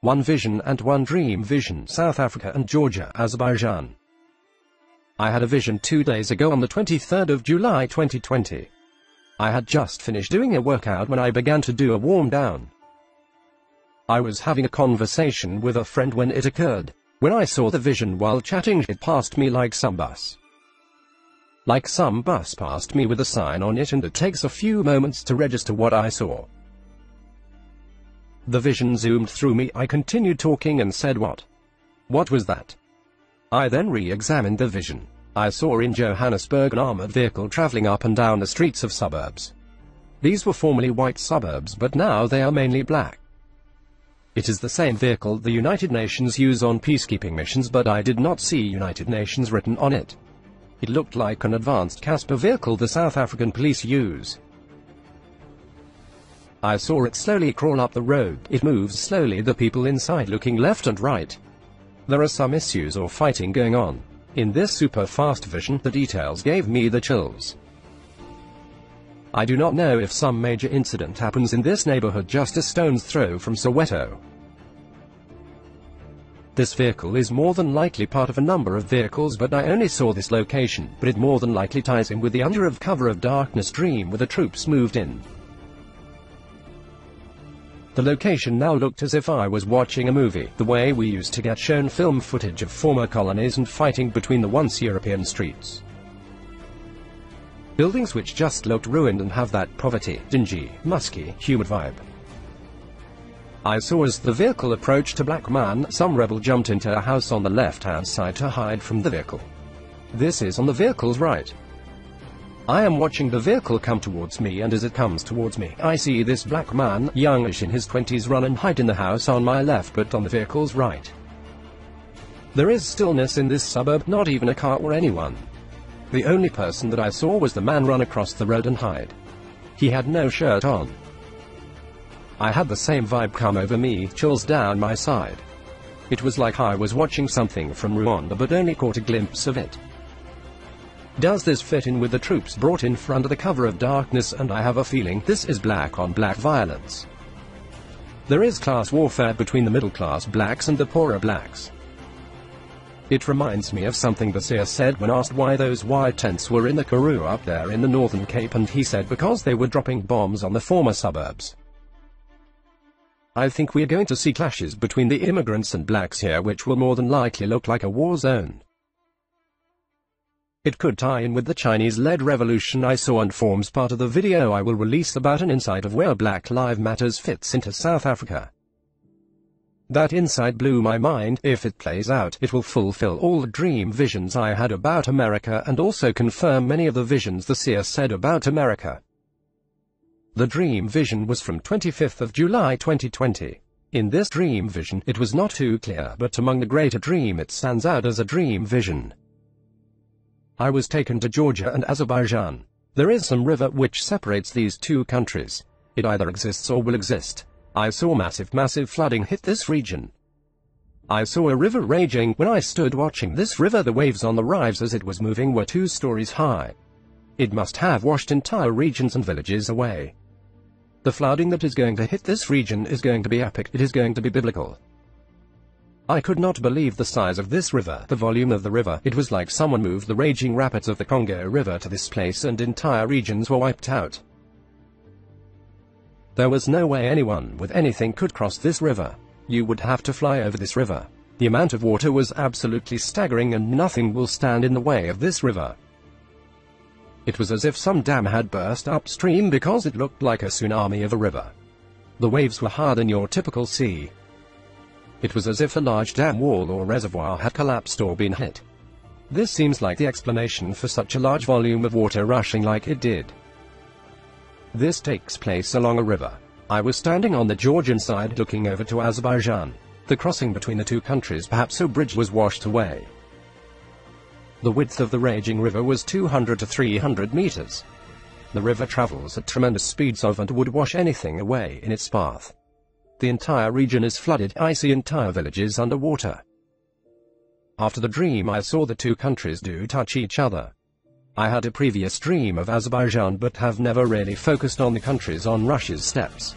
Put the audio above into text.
One vision and one dream vision, South Africa and Georgia, Azerbaijan. I had a vision 2 days ago on the 23rd of July 2020. I had just finished doing a workout when I began to do a warm down. I was having a conversation with a friend when it occurred. When I saw the vision while chatting, it passed me like some bus. Like some bus passed me with a sign on it, and it takes a few moments to register what I saw. The vision zoomed through me. I continued talking and said, "What? What was that?" I then re-examined the vision. I saw in Johannesburg an armored vehicle traveling up and down the streets of Suburbs. These were formerly white suburbs, but now they are mainly black. It is the same vehicle the United Nations use on peacekeeping missions, but I did not see United Nations written on it. It looked like an advanced Casper vehicle the South African police use. I saw it slowly crawl up the road. It moves slowly, the people inside looking left and right. There are some issues or fighting going on. In this super fast vision, the details gave me the chills. I do not know if some major incident happens in this neighborhood just a stone's throw from Soweto. This vehicle is more than likely part of a number of vehicles, but I only saw this location, but it more than likely ties in with the under of cover of darkness dream where the troops moved in. The location now looked as if I was watching a movie, the way we used to get shown film footage of former colonies and fighting between the once European streets. Buildings which just looked ruined and have that poverty, dingy, musky, humid vibe. I saw as the vehicle approached a black man, some rebel jumped into a house on the left-hand side to hide from the vehicle. This is on the vehicle's right. I am watching the vehicle come towards me, and as it comes towards me, I see this black man, youngish in his 20s, run and hide in the house on my left but on the vehicle's right. There is stillness in this suburb, not even a car or anyone. The only person that I saw was the man run across the road and hide. He had no shirt on. I had the same vibe come over me, chills down my side. It was like I was watching something from Rwanda but only caught a glimpse of it. Does this fit in with the troops brought in for under the cover of darkness? And I have a feeling this is black on black violence. There is class warfare between the middle class blacks and the poorer blacks. It reminds me of something the seer said when asked why those white tents were in the Karoo up there in the Northern Cape, and he said because they were dropping bombs on the former suburbs. I think we are going to see clashes between the immigrants and blacks here, which will more than likely look like a war zone. It could tie in with the Chinese-led revolution I saw and forms part of the video I will release about an insight of where Black Lives Matter fits into South Africa. That insight blew my mind. If it plays out, it will fulfill all the dream visions I had about America and also confirm many of the visions the seer said about America. The dream vision was from 25th of July 2020. In this dream vision, it was not too clear, but among the greater dream it stands out as a dream vision. I was taken to Georgia and Azerbaijan. There is some river which separates these two countries. It either exists or will exist. I saw massive flooding hit this region. I saw a river raging. When I stood watching this river, the waves on the rise as it was moving were 2 stories high. It must have washed entire regions and villages away. The flooding that is going to hit this region is going to be epic. It is going to be biblical. I could not believe the size of this river, the volume of the river. It was like someone moved the raging rapids of the Congo River to this place and entire regions were wiped out. There was no way anyone with anything could cross this river. You would have to fly over this river. The amount of water was absolutely staggering, and nothing will stand in the way of this river. It was as if some dam had burst upstream because it looked like a tsunami of a river. The waves were higher than your typical sea. It was as if a large dam wall or reservoir had collapsed or been hit. This seems like the explanation for such a large volume of water rushing like it did. This takes place along a river. I was standing on the Georgian side looking over to Azerbaijan. The crossing between the two countries, perhaps a bridge, was washed away. The width of the raging river was 200 to 300 meters. The river travels at tremendous speeds and would wash anything away in its path. The entire region is flooded. I see entire villages underwater. After the dream, I saw the two countries do touch each other. I had a previous dream of Azerbaijan but have never really focused on the countries on Russia's steppes.